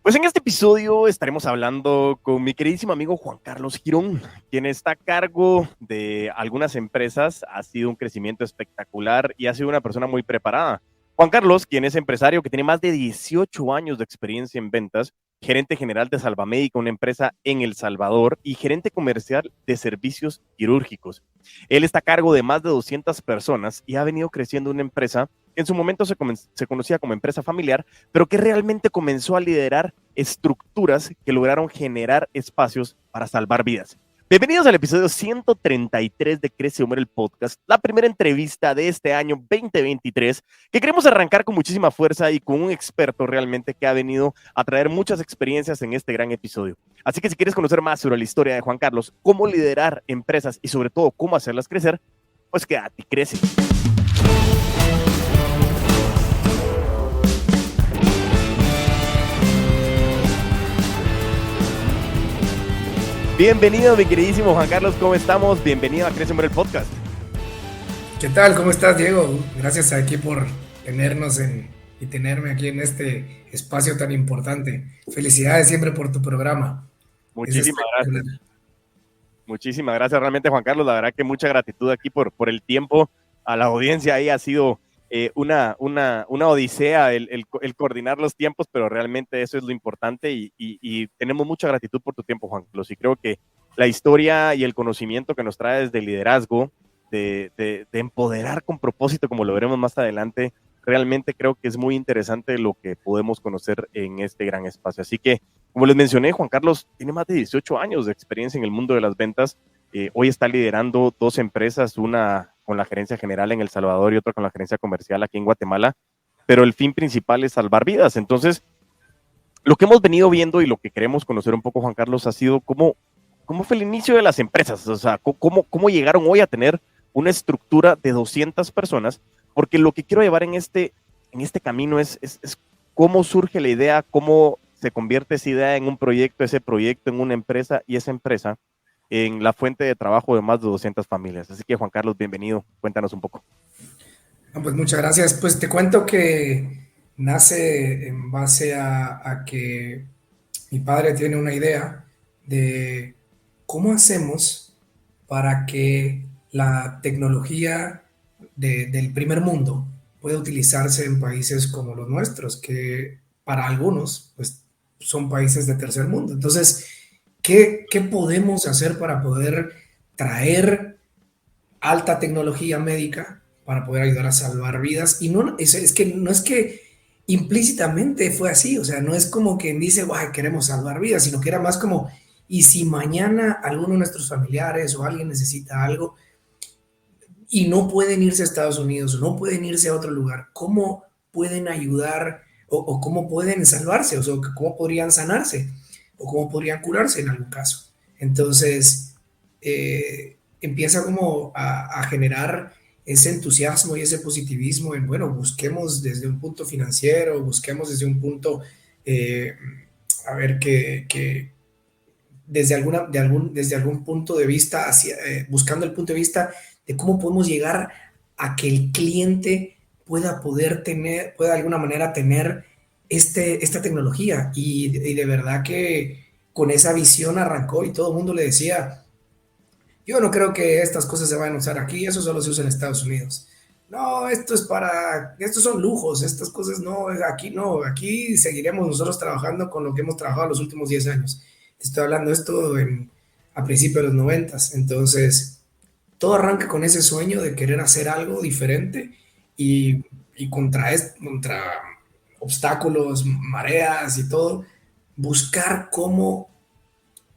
Pues en este episodio estaremos hablando con mi queridísimo amigo Juan Carlos Girón, quien está a cargo de algunas empresas, ha sido un crecimiento espectacular y ha sido una persona muy preparada. Juan Carlos, quien es empresario que tiene más de 18 años de experiencia en ventas, gerente general de Salvamédica, una empresa en El Salvador, y gerente comercial de servicios quirúrgicos. Él está a cargo de más de 200 personas y ha venido creciendo una empresa que en su momento se conocía como empresa familiar, pero que realmente comenzó a liderar estructuras que lograron generar espacios para salvar vidas. Bienvenidos al episodio 133 de Crece o Muere el podcast, la primera entrevista de este año 2023, que queremos arrancar con muchísima fuerza y con un experto realmente que ha venido a traer muchas experiencias en este gran episodio. Así que si quieres conocer más sobre la historia de Juan Carlos, cómo liderar empresas y sobre todo cómo hacerlas crecer, pues quédate y crece. Bienvenido, mi queridísimo Juan Carlos, ¿cómo estamos? Bienvenido a Crece o Muere el podcast. ¿Qué tal? ¿Cómo estás, Diego? Gracias aquí por y tenerme aquí en este espacio tan importante. Felicidades siempre por tu programa. Es Muchísimas gracias. espectacular. Muchísimas gracias realmente, Juan Carlos. La verdad que mucha gratitud aquí por el tiempo. A la audiencia ahí ha sido una odisea el coordinar los tiempos, pero realmente eso es lo importante y tenemos mucha gratitud por tu tiempo, Juan Carlos. Y creo que la historia y el conocimiento que nos traes de liderazgo, de empoderar con propósito, como lo veremos más adelante, realmente creo que es muy interesante lo que podemos conocer en este gran espacio. Así que, como les mencioné, Juan Carlos tiene más de 18 años de experiencia en el mundo de las ventas. Hoy está liderando dos empresas, una con la gerencia general en El Salvador y otra con la gerencia comercial aquí en Guatemala, pero el fin principal es salvar vidas. Entonces, lo que hemos venido viendo y lo que queremos conocer un poco, Juan Carlos, ha sido cómo fue el inicio de las empresas, o sea, cómo llegaron hoy a tener una estructura de 200 personas, porque lo que quiero llevar en este camino es cómo surge la idea, cómo se convierte esa idea en un proyecto, ese proyecto en una empresa y esa empresa en la fuente de trabajo de más de 200 familias. Así que, Juan Carlos, bienvenido. Cuéntanos un poco. No, pues muchas gracias. Pues te cuento que nace en base a que mi padre tiene una idea de cómo hacemos para que la tecnología del primer mundo pueda utilizarse en países como los nuestros, que para algunos pues, son países de tercer mundo. Entonces, ¿qué podemos hacer para poder traer alta tecnología médica para poder ayudar a salvar vidas? Y no, no es que implícitamente fue así, o sea, no es como quien dice, "Guay, queremos salvar vidas", sino que era más como, y si mañana alguno de nuestros familiares o alguien necesita algo y no pueden irse a Estados Unidos o no pueden irse a otro lugar, ¿cómo pueden ayudar o cómo pueden salvarse? O sea, ¿cómo podrían sanarse? ¿O cómo podrían curarse en algún caso? Entonces, empieza como a generar ese entusiasmo y ese positivismo en, bueno, busquemos desde un punto financiero, busquemos desde un punto, eh, a ver, que desde algún punto de vista, buscando el punto de vista de cómo podemos llegar a que el cliente pueda de alguna manera tener esta tecnología. Y de verdad que con esa visión arrancó y todo el mundo le decía, yo no creo que estas cosas se vayan a usar aquí, eso solo se usa en Estados Unidos. No, estos son lujos, estas cosas no, aquí seguiremos nosotros trabajando con lo que hemos trabajado los últimos 10 años. Te estoy hablando esto a principios de los 90. Entonces, todo arranca con ese sueño de querer hacer algo diferente y contra obstáculos, mareas y todo, buscar cómo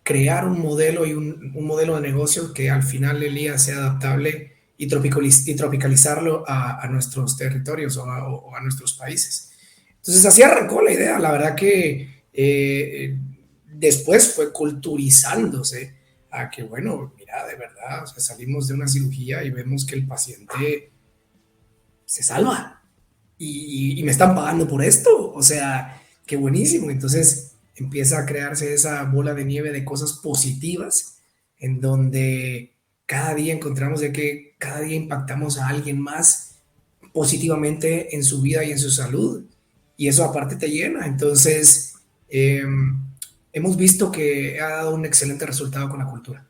crear un modelo un modelo de negocio que al final del día sea adaptable y tropicalizarlo a nuestros territorios o a nuestros países. Entonces así arrancó la idea. La verdad que después fue culturizándose a que, bueno, mira, de verdad, o sea, salimos de una cirugía y vemos que el paciente se salva y me están pagando por esto. O sea, qué buenísimo. Entonces empieza a crearse esa bola de nieve de cosas positivas en donde cada día encontramos de que cada día impactamos a alguien más positivamente en su vida y en su salud. Y eso aparte te llena. Entonces, eh, hemos visto que ha dado un excelente resultado con la cultura.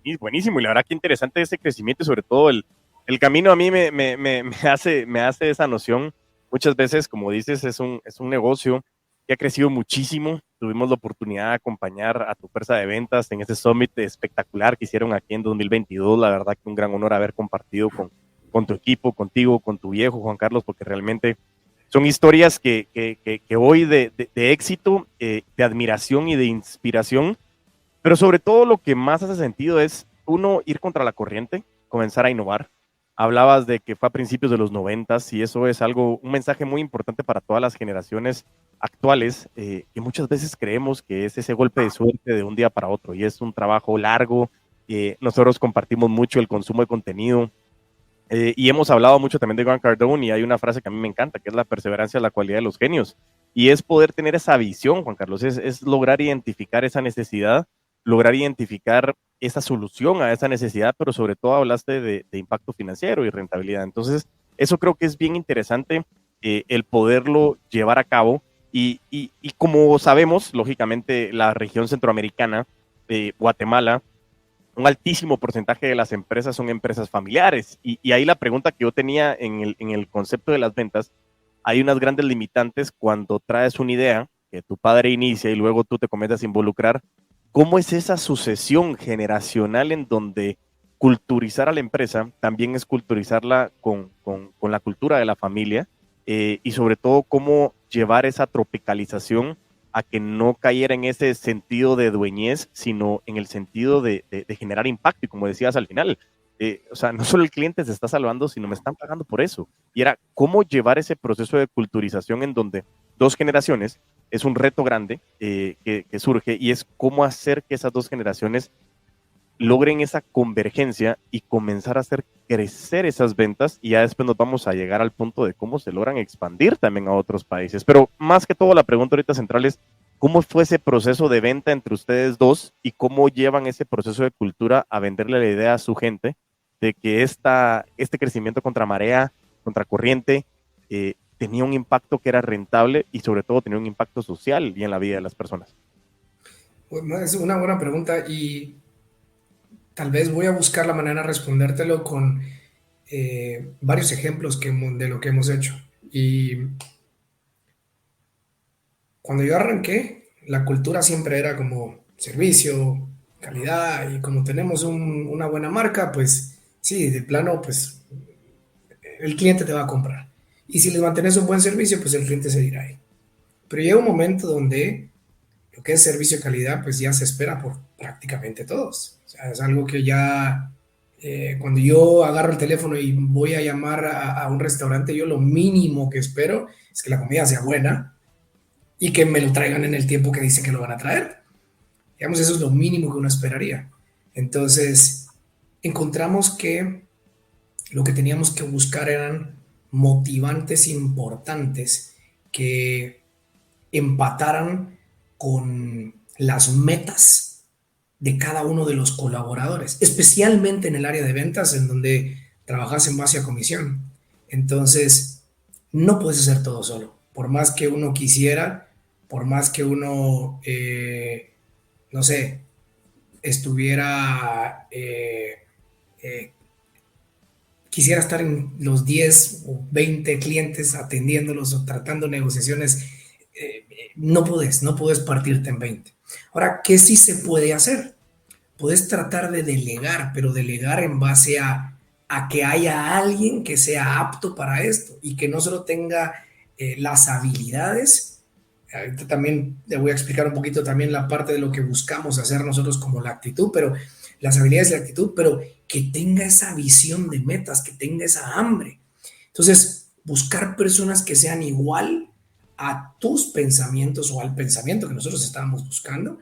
Y buenísimo, y la verdad que interesante ese crecimiento y sobre todo el camino a mí me hace esa noción. Muchas veces, como dices, es un negocio que ha crecido muchísimo. Tuvimos la oportunidad de acompañar a tu fuerza de ventas en ese summit espectacular que hicieron aquí en 2022. La verdad que un gran honor haber compartido con tu equipo, contigo, con tu viejo, Juan Carlos, porque realmente son historias que hoy de éxito, de admiración y de inspiración, pero sobre todo lo que más hace sentido es, uno, ir contra la corriente, comenzar a innovar. Hablabas de que fue a principios de los 90 y eso es algo, un mensaje muy importante para todas las generaciones actuales, que muchas veces creemos que es ese golpe de suerte de un día para otro y es un trabajo largo. Nosotros compartimos mucho el consumo de contenido, y hemos hablado mucho también de Grant Cardone y hay una frase que a mí me encanta, que es la perseverancia es la cualidad de los genios. Y es poder tener esa visión, Juan Carlos, es lograr identificar esa necesidad, lograr identificar esa solución a esa necesidad, pero sobre todo hablaste de impacto financiero y rentabilidad. Entonces, eso creo que es bien interesante, el poderlo llevar a cabo. Y como sabemos, lógicamente, la región centroamericana, Guatemala, un altísimo porcentaje de las empresas son empresas familiares. Y ahí la pregunta que yo tenía en el concepto de las ventas, hay unas grandes limitantes cuando traes una idea que tu padre inicia y luego tú te comienzas a involucrar. ¿Cómo es esa sucesión generacional en donde culturizar a la empresa también es culturizarla con la cultura de la familia? Y sobre todo, cómo llevar esa tropicalización a que no cayera en ese sentido de dueñez, sino en el sentido de generar impacto. Y como decías al final, o sea, no solo el cliente se está salvando, sino me están pagando por eso. Y era cómo llevar ese proceso de culturización en donde dos generaciones es un reto grande, que surge, y es cómo hacer que esas dos generaciones logren esa convergencia y comenzar a hacer crecer esas ventas, y ya después nos vamos a llegar al punto de cómo se logran expandir también a otros países. Pero más que todo, la pregunta ahorita central es, ¿cómo fue ese proceso de venta entre ustedes dos y cómo llevan ese proceso de cultura a venderle la idea a su gente de que este crecimiento contra marea, contra corriente, tenía un impacto que era rentable y sobre todo tenía un impacto social y en la vida de las personas? Bueno, es una buena pregunta y tal vez voy a buscar la manera de respondértelo con varios ejemplos de lo que hemos hecho. Y cuando yo arranqué, la cultura siempre era como servicio, calidad, y como tenemos una buena marca, pues sí, de plano, pues el cliente te va a comprar. Y si les mantienes un buen servicio, pues el cliente se irá ahí. Pero llega un momento donde lo que es servicio de calidad, pues ya se espera por prácticamente todos. O sea, es algo que ya, cuando yo agarro el teléfono y voy a llamar a un restaurante, yo lo mínimo que espero es que la comida sea buena y que me lo traigan en el tiempo que dicen que lo van a traer. Digamos, eso es lo mínimo que uno esperaría. Entonces, encontramos que lo que teníamos que buscar eran motivantes importantes que empataran con las metas de cada uno de los colaboradores, especialmente en el área de ventas, en donde trabajas en base a comisión. Entonces, no puedes hacer todo solo. Por más que uno quisiera, por más que uno, no sé, estuviera, quisiera estar en los 10 o 20 clientes atendiéndolos o tratando negociaciones, no puedes partirte en 20. Ahora, ¿qué sí se puede hacer? Puedes tratar de delegar, pero delegar en base a que haya alguien que sea apto para esto y que no solo tenga las habilidades. Ahorita también te voy a explicar un poquito también la parte de lo que buscamos hacer nosotros como la actitud, pero las habilidades y la actitud, pero que tenga esa visión de metas, que tenga esa hambre. Entonces, buscar personas que sean igual a tus pensamientos o al pensamiento que nosotros estábamos buscando,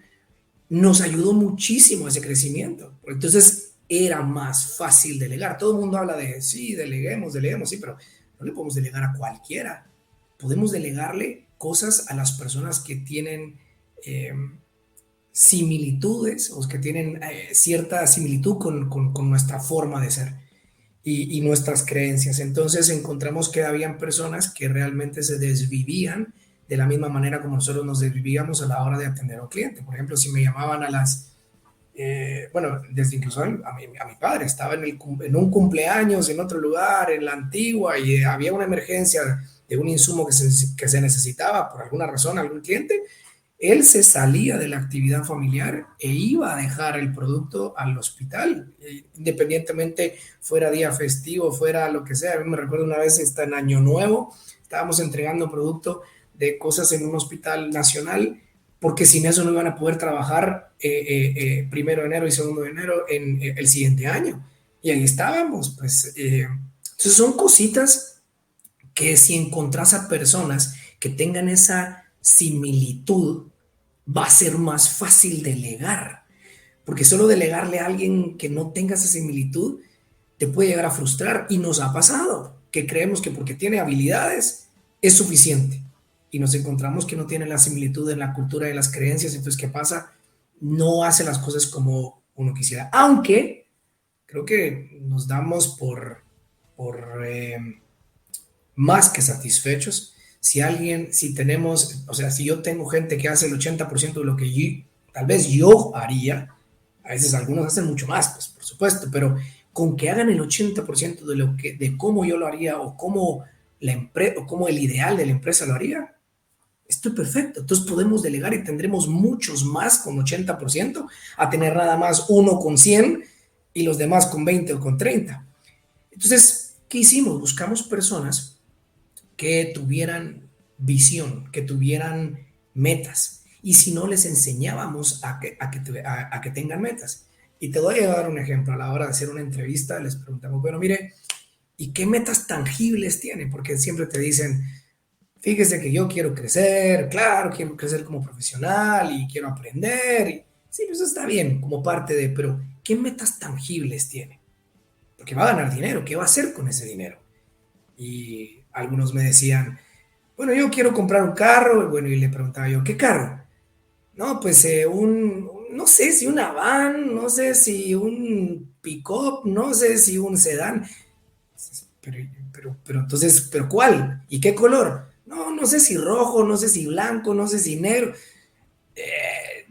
nos ayudó muchísimo a ese crecimiento. Entonces, era más fácil delegar. Todo el mundo habla de, sí, deleguemos, sí, pero no le podemos delegar a cualquiera. Podemos delegarle cosas a las personas que tienen eh, similitudes o que tienen cierta similitud con nuestra forma de ser y nuestras creencias. Entonces encontramos que habían personas que realmente se desvivían de la misma manera como nosotros nos desvivíamos a la hora de atender a un cliente. Por ejemplo, si me llamaban a las, bueno, desde incluso a mi padre, estaba en un cumpleaños en otro lugar, en la antigua, y había una emergencia de un insumo que se necesitaba por alguna razón, algún cliente, él se salía de la actividad familiar e iba a dejar el producto al hospital, independientemente fuera día festivo, fuera lo que sea. A mí me recuerdo una vez, está en Año Nuevo, estábamos entregando producto de cosas en un hospital nacional, porque sin eso no iban a poder trabajar 1 de enero y 2 de enero en el siguiente año. Y ahí estábamos, pues. Entonces son cositas que si encontrás a personas que tengan esa similitud, va a ser más fácil delegar, porque solo delegarle a alguien que no tenga esa similitud te puede llegar a frustrar, y nos ha pasado que creemos que porque tiene habilidades es suficiente y nos encontramos que no tiene la similitud en la cultura y las creencias. Entonces, ¿qué pasa? No hace las cosas como uno quisiera, aunque creo que nos damos por más que satisfechos. Si tenemos, o sea, si yo tengo gente que hace el 80% de lo que tal vez yo haría, a veces algunos hacen mucho más, pues por supuesto, pero con que hagan el 80% de cómo yo lo haría, o cómo la empresa, o cómo el ideal de la empresa lo haría, estoy perfecto. Entonces podemos delegar y tendremos muchos más con 80% a tener nada más uno con 100 y los demás con 20 o con 30. Entonces, ¿qué hicimos? Buscamos personas que tuvieran visión, que tuvieran metas. Y si no, les enseñábamos a que tengan metas. Y te voy a dar un ejemplo. A la hora de hacer una entrevista, les preguntamos, bueno, mire, ¿y qué metas tangibles tiene? Porque siempre te dicen, fíjese que yo quiero crecer, claro, quiero crecer como profesional y quiero aprender. Y, sí, pues está bien como parte de, pero ¿qué metas tangibles tiene? Porque va a ganar dinero, ¿qué va a hacer con ese dinero? Y algunos me decían, bueno, yo quiero comprar un carro. Y bueno, y le preguntaba yo, ¿qué carro? No, pues no sé si una van, no sé si un pick-up, no sé si un sedán. Pero, pero entonces, ¿pero cuál? ¿Y qué color? No, no sé si rojo, no sé si blanco, no sé si negro.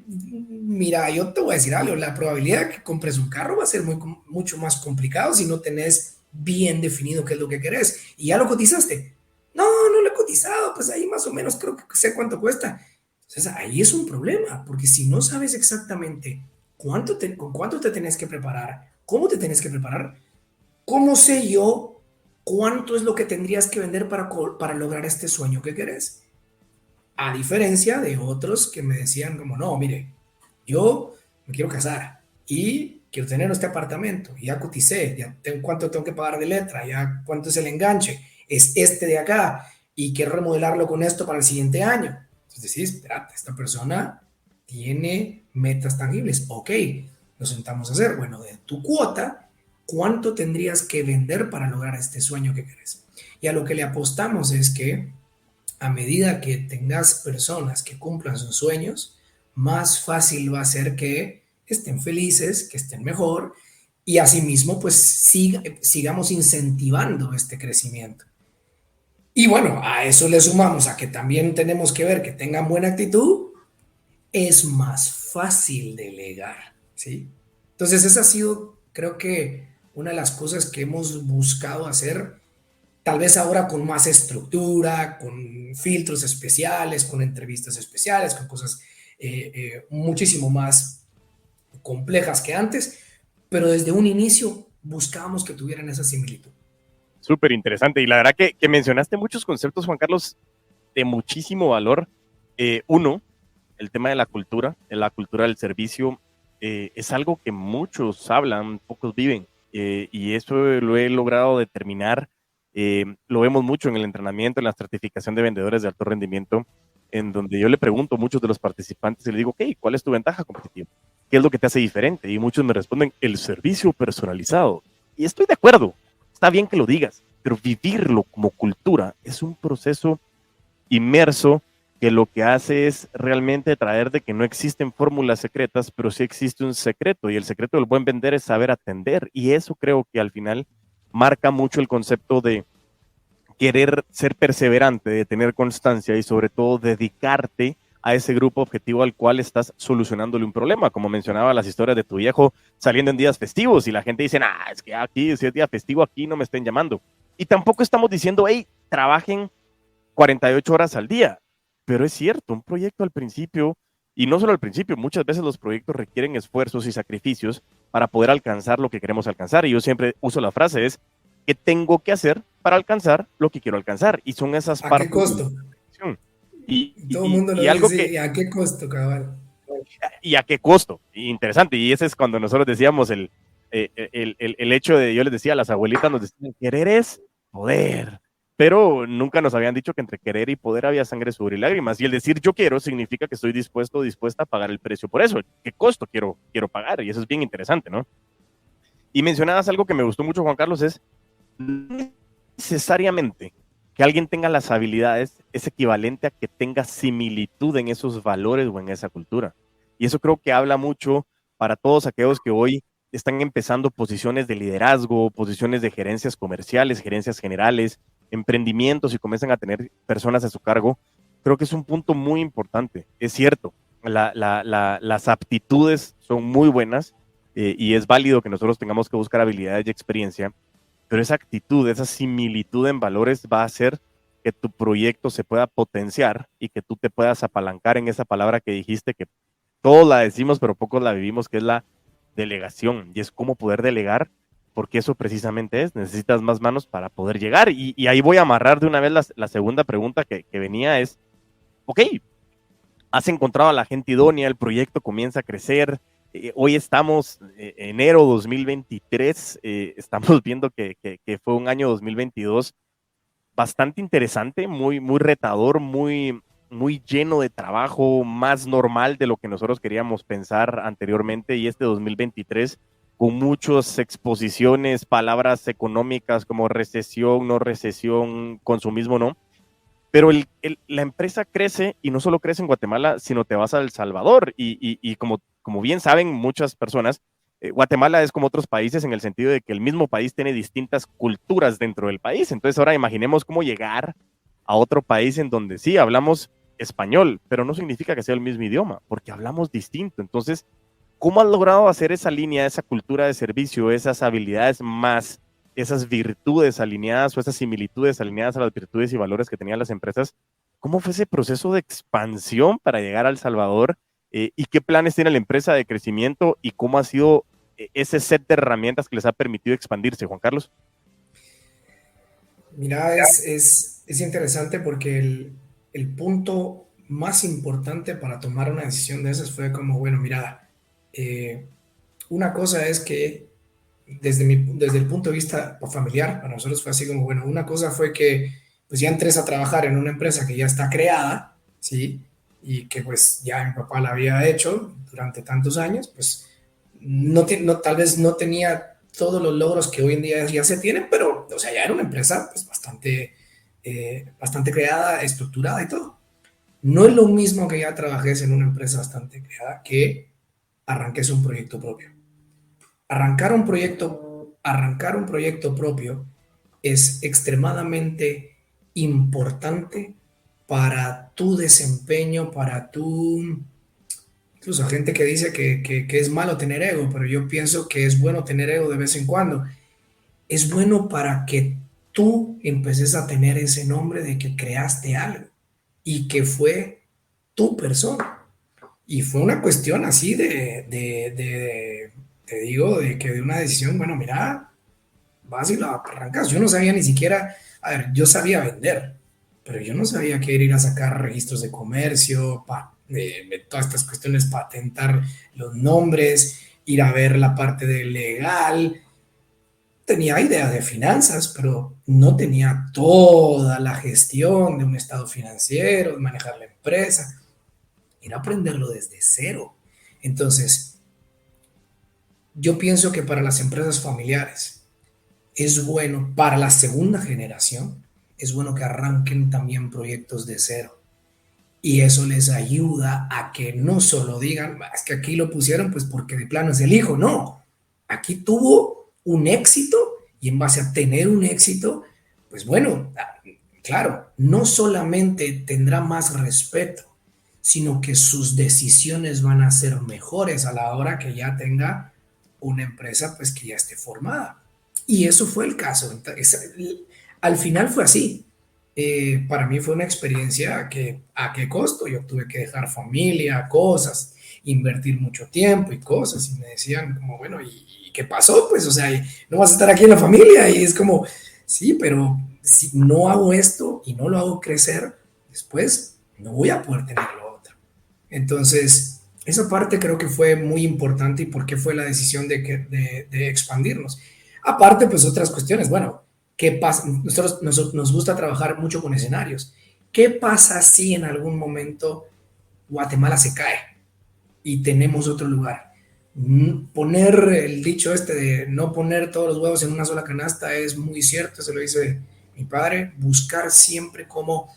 Mira, yo te voy a decir algo, la probabilidad de que compres un carro va a ser mucho más complicado si no tenés bien definido qué es lo que querés. ¿Y ya lo cotizaste? No, no lo he cotizado, pues ahí más o menos creo que sé cuánto cuesta. Entonces ahí es un problema, porque si no sabes exactamente con cuánto te tenés que preparar, cómo te tenés que preparar, ¿cómo sé yo cuánto es lo que tendrías que vender para lograr este sueño que querés? A diferencia de otros que me decían como, no, mire, yo me quiero casar y quiero tener este apartamento, ya coticé, ya tengo cuánto tengo que pagar de letra, ya cuánto es el enganche, es este de acá, y quiero remodelarlo con esto para el siguiente año. Entonces decís, espérate, esta persona tiene metas tangibles. Ok, nos sentamos a hacer, bueno, de tu cuota, ¿cuánto tendrías que vender para lograr este sueño que querés? Y a lo que le apostamos es que a medida que tengas personas que cumplan sus sueños, más fácil va a ser que estén felices, que estén mejor, y asimismo pues sigamos incentivando este crecimiento. Y bueno, a eso le sumamos a que también tenemos que ver que tengan buena actitud, es más fácil delegar, ¿sí? Entonces esa ha sido, creo que, una de las cosas que hemos buscado hacer, tal vez ahora con más estructura, con filtros especiales, con entrevistas especiales, con cosas muchísimo más complejas que antes, pero desde un inicio buscábamos que tuvieran esa similitud. Súper interesante. Y la verdad que mencionaste muchos conceptos, Juan Carlos, de muchísimo valor. Uno, el tema de la cultura del servicio, es algo que muchos hablan, pocos viven. Y eso lo he logrado determinar. Lo vemos mucho en el entrenamiento, en la certificación de vendedores de alto rendimiento, en donde yo le pregunto a muchos de los participantes y les digo, ok, ¿cuál es tu ventaja competitiva? ¿Qué es lo que te hace diferente? Y muchos me responden, el servicio personalizado. Y estoy de acuerdo, está bien que lo digas, pero vivirlo como cultura es un proceso inmerso que lo que hace es realmente traer de que no existen fórmulas secretas, pero sí existe un secreto, y el secreto del buen vender es saber atender, y eso creo que al final marca mucho el concepto de querer ser perseverante, de tener constancia y sobre todo dedicarte a ese grupo objetivo al cual estás solucionándole un problema. Como mencionaba las historias de tu viejo saliendo en días festivos y la gente dice, es que aquí, si es día festivo, aquí no me estén llamando. Y tampoco estamos diciendo, hey, trabajen 48 horas al día. Pero es cierto, un proyecto al principio, y no solo al principio, muchas veces los proyectos requieren esfuerzos y sacrificios para poder alcanzar lo que queremos alcanzar. Y yo siempre uso la frase, es, ¿qué tengo que hacer para alcanzar lo que quiero alcanzar? Y son esas ¿A qué partes de la costo? acción. Y, Todo el y, mundo lo y dice, algo sí, que, ¿y a qué costo, cabal? ¿y a qué costo? Interesante, y ese es cuando nosotros decíamos el hecho de, yo les decía, a las abuelitas nos decían, querer es poder, pero nunca nos habían dicho que entre querer y poder había sangre, sudor y lágrimas, y el decir yo quiero significa que estoy dispuesto o dispuesta a pagar el precio por eso, ¿qué costo quiero pagar? Y eso es bien interesante, ¿no? Y mencionabas algo que me gustó mucho, Juan Carlos, es no necesariamente que alguien tenga las habilidades es equivalente a que tenga similitud en esos valores o en esa cultura. Y eso creo que habla mucho para todos aquellos que hoy están empezando posiciones de liderazgo, posiciones de gerencias comerciales, gerencias generales, emprendimientos y comienzan a tener personas a su cargo. Creo que es un punto muy importante. Es cierto, las aptitudes son muy buenas y es válido que nosotros tengamos que buscar habilidades y experiencia, pero esa actitud, esa similitud en valores va a hacer que tu proyecto se pueda potenciar y que tú te puedas apalancar en esa palabra que dijiste, que todos la decimos, pero pocos la vivimos, que es la delegación. Y es cómo poder delegar, porque eso precisamente es, necesitas más manos para poder llegar. Y ahí voy a amarrar de una vez la segunda pregunta que venía, es, ok, has encontrado a la gente idónea, el proyecto comienza a crecer. Hoy estamos enero 2023, estamos viendo que fue un año 2022 bastante interesante, muy retador, muy lleno de trabajo, más normal de lo que nosotros queríamos pensar anteriormente, y este 2023 con muchas exposiciones, palabras económicas como recesión, no recesión, consumismo, no. Pero la empresa crece, y no solo crece en Guatemala, sino te vas a El Salvador. Y como bien saben muchas personas, Guatemala es como otros países en el sentido de que el mismo país tiene distintas culturas dentro del país. Entonces ahora imaginemos cómo llegar a otro país en donde sí hablamos español, pero no significa que sea el mismo idioma, porque hablamos distinto. Entonces, ¿cómo has logrado hacer esa línea, esa cultura de servicio, esas habilidades más esas virtudes alineadas o esas similitudes alineadas a las virtudes y valores que tenían las empresas? ¿Cómo fue ese proceso de expansión para llegar a El Salvador? ¿Y qué planes tiene la empresa de crecimiento? ¿Y cómo ha sido ese set de herramientas que les ha permitido expandirse, Juan Carlos? Mira, es interesante porque el punto más importante para tomar una decisión de esas fue como, bueno, mira, eh, una cosa es que desde el punto de vista familiar, para nosotros fue así como, bueno, una cosa fue que pues ya entres a trabajar en una empresa que ya está creada, ¿sí? Y que pues ya mi papá la había hecho durante tantos años, pues tal vez no tenía todos los logros que hoy en día ya se tienen, pero, o sea, ya era una empresa pues bastante creada, estructurada y todo. No es lo mismo que ya trabajes en una empresa bastante creada que arranques un proyecto propio. Arrancar un proyecto propio es extremadamente importante para tu desempeño, para tu... Incluso gente que dice que es malo tener ego, pero yo pienso que es bueno tener ego de vez en cuando. Es bueno para que tú empeces a tener ese nombre de que creaste algo y que fue tu persona. Y fue una cuestión así te digo, de que de una decisión, bueno, mira, vas y la arrancas. Yo no sabía ni siquiera, a ver, yo sabía vender, pero yo no sabía que era ir a sacar registros de comercio, de todas estas cuestiones, patentar los nombres, ir a ver la parte de legal. Tenía idea de finanzas, pero no tenía toda la gestión de un estado financiero, de manejar la empresa. Era aprenderlo desde cero. Entonces, yo pienso que para las empresas familiares es bueno, para la segunda generación, es bueno que arranquen también proyectos de cero. Y eso les ayuda a que no solo digan, es que aquí lo pusieron pues porque de plano es el hijo. No, aquí tuvo un éxito y en base a tener un éxito, pues bueno, claro, no solamente tendrá más respeto, sino que sus decisiones van a ser mejores a la hora que ya tenga una empresa pues que ya esté formada. Y eso fue el caso. Al final fue así. Para mí fue una experiencia que a qué costo. Yo tuve que dejar familia, cosas, invertir mucho tiempo y cosas. Y me decían como, bueno, ¿y qué pasó? Pues, o sea, no vas a estar aquí en la familia. Y es como, sí, pero si no hago esto y no lo hago crecer, después no voy a poder tener lo otro. Entonces, esa parte creo que fue muy importante y por qué fue la decisión de expandirnos. Aparte, pues otras cuestiones. Bueno, ¿qué pasa? Nosotros nos gusta trabajar mucho con escenarios. ¿Qué pasa si en algún momento Guatemala se cae y tenemos otro lugar? Poner el dicho este de no poner todos los huevos en una sola canasta es muy cierto, se lo dice mi padre. Buscar siempre cómo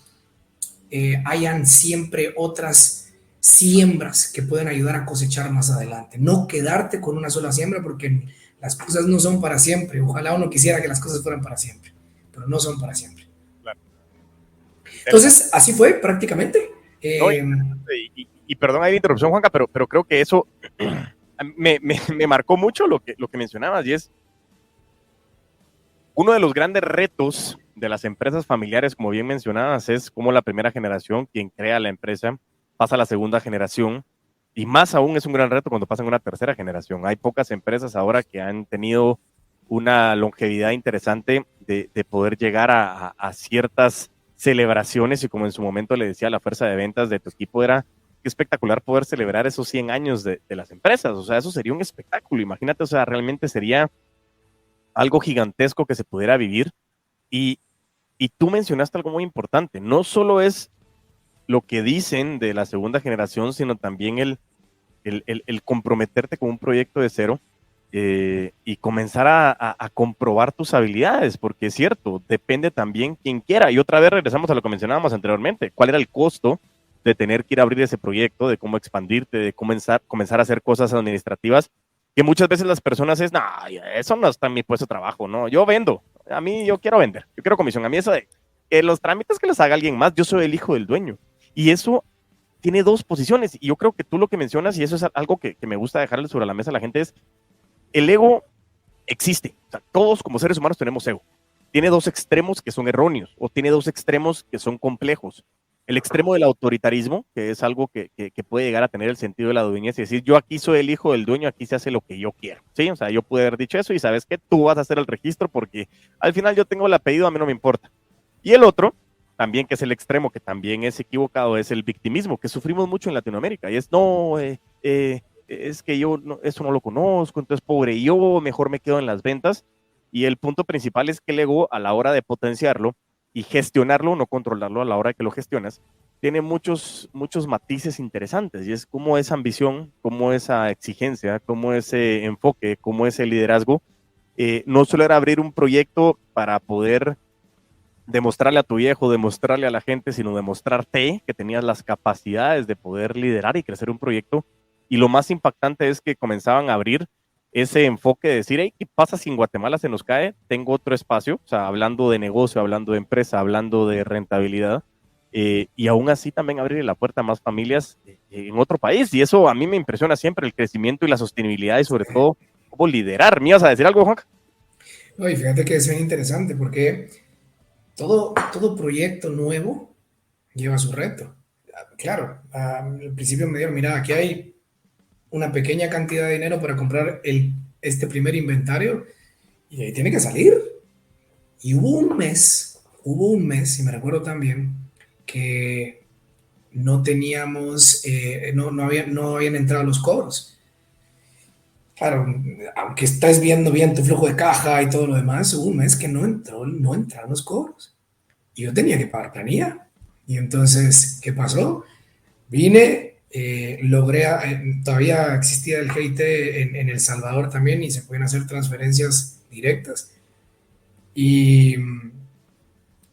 hayan siempre otras siembras que pueden ayudar a cosechar más adelante. No quedarte con una sola siembra porque las cosas no son para siempre. Ojalá uno quisiera que las cosas fueran para siempre, pero no son para siempre. Claro. Entonces, así fue prácticamente. No, y perdón ahí la interrupción, Juanca, pero creo que eso me marcó mucho lo que mencionabas, y es uno de los grandes retos de las empresas familiares, como bien mencionabas, es cómo la primera generación, quien crea la empresa, pasa a la segunda generación, y más aún es un gran reto cuando pasan a una tercera generación. Hay pocas empresas ahora que han tenido una longevidad interesante de poder llegar a ciertas celebraciones, y como en su momento le decía, la fuerza de ventas de tu equipo era qué espectacular poder celebrar esos 100 años de las empresas. O sea, eso sería un espectáculo, imagínate, o sea, realmente sería algo gigantesco que se pudiera vivir. Y, y tú mencionaste algo muy importante, no solo es lo que dicen de la segunda generación, sino también el comprometerte con un proyecto de cero, y comenzar a comprobar tus habilidades, porque es cierto, depende también quien quiera. Y otra vez regresamos a lo que mencionábamos anteriormente, cuál era el costo de tener que ir a abrir ese proyecto, de cómo expandirte, de comenzar a hacer cosas administrativas, que muchas veces las personas es, no, eso no está en mi puesto de trabajo, no, yo vendo, a mí yo quiero vender, yo quiero comisión, a mí eso de que los trámites que los haga alguien más, yo soy el hijo del dueño. Y eso tiene dos posiciones, y yo creo que tú lo que mencionas, y eso es algo que me gusta dejarle sobre la mesa a la gente, es el ego existe. O sea, todos como seres humanos tenemos ego. Tiene dos extremos que son erróneos, o tiene dos extremos que son complejos. El extremo del autoritarismo, que es algo que puede llegar a tener el sentido de la dueñez, y decir, yo aquí soy el hijo del dueño, aquí se hace lo que yo quiero. ¿Sí? O sea, yo pude haber dicho eso y sabes que tú vas a hacer el registro porque al final yo tengo el apellido, a mí no me importa. Y el otro, también que es el extremo, que también es equivocado, es el victimismo, que sufrimos mucho en Latinoamérica. Y es, no, es que yo no, eso no lo conozco, entonces pobre yo, mejor me quedo en las ventas. Y el punto principal es que el ego, a la hora de potenciarlo y gestionarlo, no controlarlo a la hora que lo gestionas, tiene muchos matices interesantes, y es como esa ambición, como esa exigencia, como ese enfoque, como ese liderazgo, no solo era abrir un proyecto para poder demostrarle a tu viejo, demostrarle a la gente, sino demostrarte que tenías las capacidades de poder liderar y crecer un proyecto. Y lo más impactante es que comenzaban a abrir ese enfoque de decir, hey, ¿qué pasa si en Guatemala se nos cae? Tengo otro espacio, o sea, hablando de negocio, hablando de empresa, hablando de rentabilidad, y aún así también abrir la puerta a más familias en otro país. Y eso a mí me impresiona siempre, el crecimiento y la sostenibilidad, y sobre todo, cómo liderar. ¿Me ibas a decir algo, Juan? No, y fíjate que es bien interesante porque todo proyecto nuevo lleva su reto. Claro, al principio me dieron, mira, aquí hay una pequeña cantidad de dinero para comprar este primer inventario y ahí tiene que salir. Y hubo un mes, y me recuerdo también, que no teníamos, no habían entrado los cobros. Claro, aunque estés viendo bien tu flujo de caja y todo lo demás, hubo un mes que no entraron los cobros. Y yo tenía que pagar planilla. Y entonces, ¿qué pasó? Vine, todavía existía el GIT en El Salvador también y se pueden hacer transferencias directas. Y en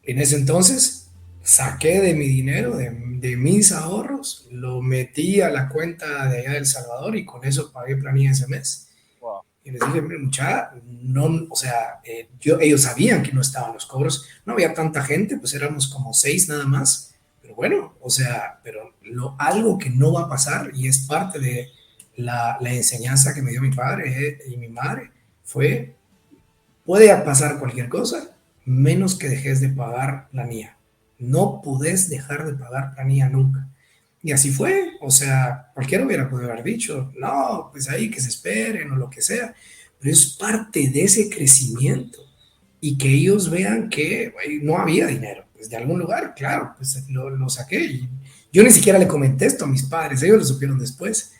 ese entonces saqué de mi dinero, de mis ahorros, lo metí a la cuenta de allá de El Salvador y con eso pagué planilla ese mes. Wow. Y les dije, mucha, no, o sea, ellos sabían que no estaban los cobros, no había tanta gente, pues éramos como 6 nada más, pero bueno, o sea, pero algo que no va a pasar y es parte de la enseñanza que me dio mi padre y mi madre fue, puede pasar cualquier cosa, menos que dejes de pagar la NIA. No podés dejar de pagar la NIA nunca. Y así fue, o sea, cualquiera hubiera podido haber dicho, no, pues ahí que se esperen o lo que sea, pero es parte de ese crecimiento y que ellos vean que no había dinero, pues de algún lugar, claro, pues lo saqué. Y yo ni siquiera le comenté esto a mis padres, ellos lo supieron después.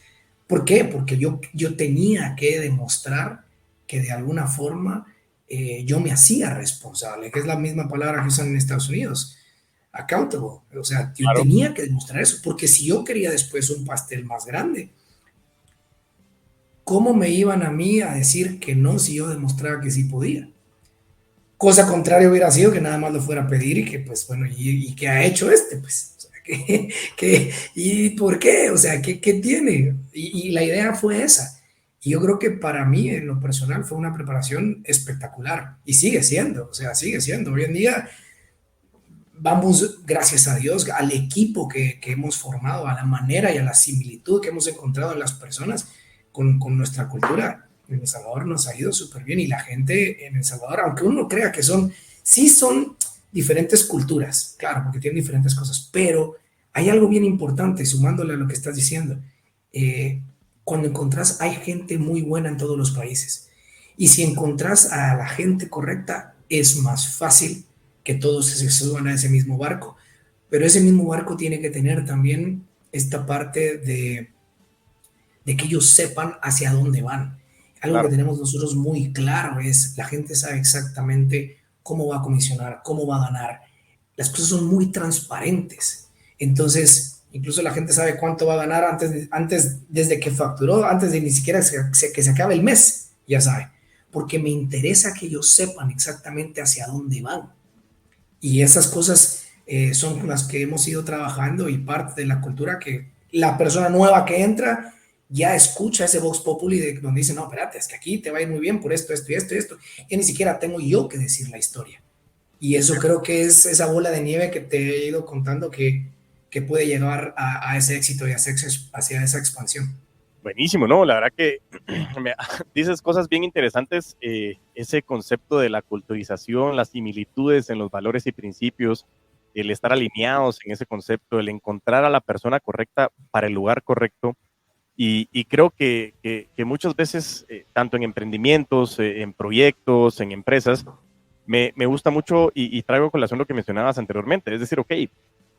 ¿Por qué? Porque yo tenía que demostrar que de alguna forma yo me hacía responsable, que es la misma palabra que usan en Estados Unidos, accountable. O sea, yo Claro. tenía que demostrar eso, porque si yo quería después un pastel más grande, ¿cómo me iban a mí a decir que no si yo demostraba que sí podía? Cosa contraria hubiera sido que nada más lo fuera a pedir y que, pues, bueno, ¿y qué ha hecho este? Pues, o sea, ¿y por qué? O sea, ¿qué tiene? Y la idea fue esa. Y yo creo que para mí, en lo personal, fue una preparación espectacular. Y sigue siendo, o sea, sigue siendo. Hoy en día vamos, gracias a Dios, al equipo que hemos formado, a la manera y a la similitud que hemos encontrado en las personas con nuestra cultura. En El Salvador nos ha ido súper bien y la gente en El Salvador, aunque uno crea que sí son diferentes culturas, claro, porque tienen diferentes cosas, pero hay algo bien importante, sumándole a lo que estás diciendo. Eh, Cuando encontrás, hay gente muy buena en todos los países. Y si encontrás a la gente correcta, es más fácil que todos se suban a ese mismo barco. Pero ese mismo barco tiene que tener también esta parte de que ellos sepan hacia dónde van. Algo que Claro. tenemos nosotros muy claro es la gente sabe exactamente cómo va a comisionar, cómo va a ganar. Las cosas son muy transparentes. Entonces, incluso la gente sabe cuánto va a ganar desde que facturó, antes de ni siquiera que se acabe el mes, ya sabe. Porque me interesa que ellos sepan exactamente hacia dónde van. Y esas cosas son las que hemos ido trabajando y parte de la cultura que la persona nueva que entra ya escucha ese Vox Populi donde dice, no, espérate, es que aquí te va a ir muy bien por esto, esto y esto y esto. Y ni siquiera tengo yo que decir la historia. Y eso creo que es esa bola de nieve que te he ido contando que puede llegar a ese éxito y hacia esa expansión. Buenísimo, ¿no? La verdad que dices cosas bien interesantes, ese concepto de la culturización, las similitudes en los valores y principios, el estar alineados en ese concepto, el encontrar a la persona correcta para el lugar correcto. Y creo que muchas veces, tanto en emprendimientos, en proyectos, en empresas, me gusta mucho y traigo a colación lo que mencionabas anteriormente. Es decir, ok,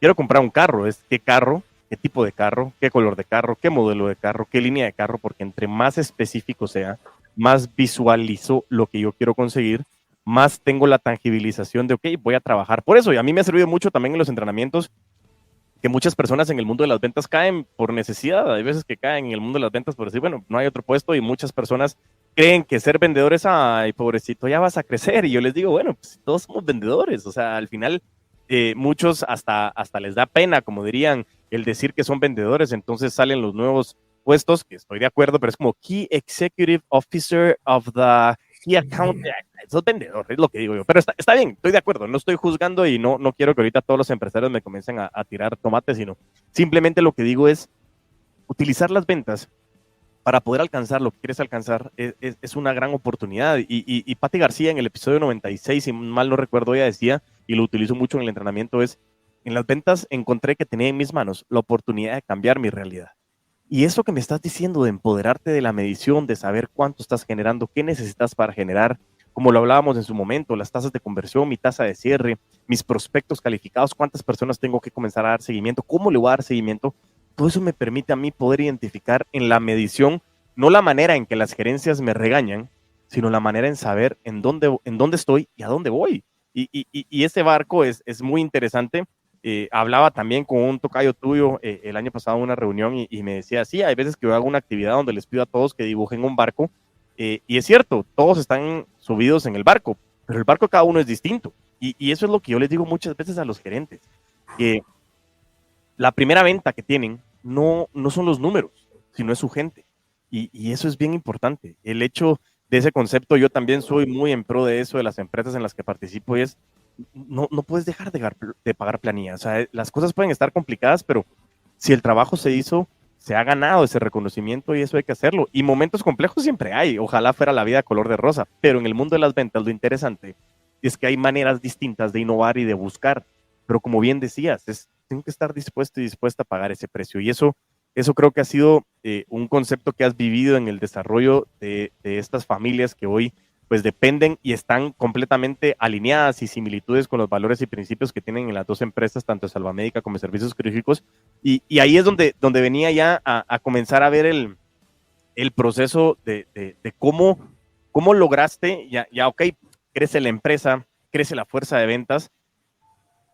quiero comprar un carro, es qué carro, qué tipo de carro, qué color de carro, qué modelo de carro, qué línea de carro, porque entre más específico sea, más visualizo lo que yo quiero conseguir, más tengo la tangibilización de, ok, voy a trabajar por eso. Y a mí me ha servido mucho también en los entrenamientos que muchas personas en el mundo de las ventas caen por necesidad. Hay veces que caen en el mundo de las ventas por decir, bueno, no hay otro puesto y muchas personas creen que ser vendedores, ay, pobrecito, ya vas a crecer. Y yo les digo, bueno, pues todos somos vendedores. O sea, al final, muchos hasta les da pena, como dirían, el decir que son vendedores. Entonces salen los nuevos puestos, que estoy de acuerdo, pero es como Key Executive Officer of the Key Account. Sos vendedor, es lo que digo yo. Pero está bien, estoy de acuerdo, no estoy juzgando y no quiero que ahorita todos los empresarios me comiencen a tirar tomates, sino simplemente lo que digo es utilizar las ventas para poder alcanzar lo que quieres alcanzar es una gran oportunidad. Y Pati García en el episodio 96, si mal no recuerdo, ella decía, y lo utilizo mucho en el entrenamiento, es, en las ventas encontré que tenía en mis manos la oportunidad de cambiar mi realidad. Y eso que me estás diciendo de empoderarte de la medición, de saber cuánto estás generando, qué necesitas para generar, como lo hablábamos en su momento, las tasas de conversión, mi tasa de cierre, mis prospectos calificados, cuántas personas tengo que comenzar a dar seguimiento, cómo le voy a dar seguimiento, todo eso me permite a mí poder identificar en la medición, no la manera en que las gerencias me regañan, sino la manera en saber en dónde estoy y a dónde voy. Y ese barco es muy interesante. Hablaba también con un tocayo tuyo el año pasado en una reunión y me decía, sí, hay veces que yo hago una actividad donde les pido a todos que dibujen un barco y es cierto, todos están subidos en el barco, pero el barco de cada uno es distinto. Y eso es lo que yo les digo muchas veces a los gerentes, que la primera venta que tienen no son los números, sino es su gente. Y eso es bien importante. El hecho de ese concepto. Yo también soy muy en pro de eso, de las empresas en las que participo, y es, no puedes dejar de pagar planilla. O sea, las cosas pueden estar complicadas, pero si el trabajo se hizo, se ha ganado ese reconocimiento y eso hay que hacerlo. Y momentos complejos siempre hay. Ojalá fuera la vida color de rosa, pero en el mundo de las ventas lo interesante es que hay maneras distintas de innovar y de buscar. Pero como bien decías, tengo que estar dispuesto y dispuesta a pagar ese precio. Y eso creo que ha sido un concepto que has vivido en el desarrollo de estas familias que hoy pues dependen y están completamente alineadas y similitudes con los valores y principios que tienen en las dos empresas, tanto Salvamédica como Servicios Quirúrgicos. Y ahí es donde venía ya a comenzar a ver el proceso de cómo lograste, ya ok, crece la empresa, crece la fuerza de ventas.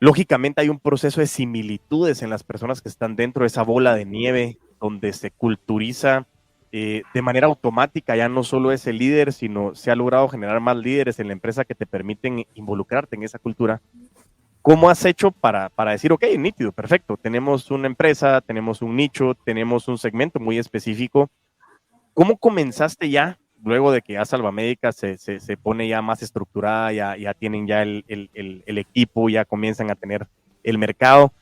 Lógicamente hay un proceso de similitudes en las personas que están dentro de esa bola de nieve, donde se culturiza de manera automática. Ya no solo es el líder, sino se ha logrado generar más líderes en la empresa que te permiten involucrarte en esa cultura. ¿Cómo has hecho para decir, ok, nítido, perfecto, tenemos una empresa, tenemos un nicho, tenemos un segmento muy específico? ¿Cómo comenzaste ya, luego de que ya Salvamédica se pone ya más estructurada, ya tienen ya el equipo, ya comienzan a tener el mercado?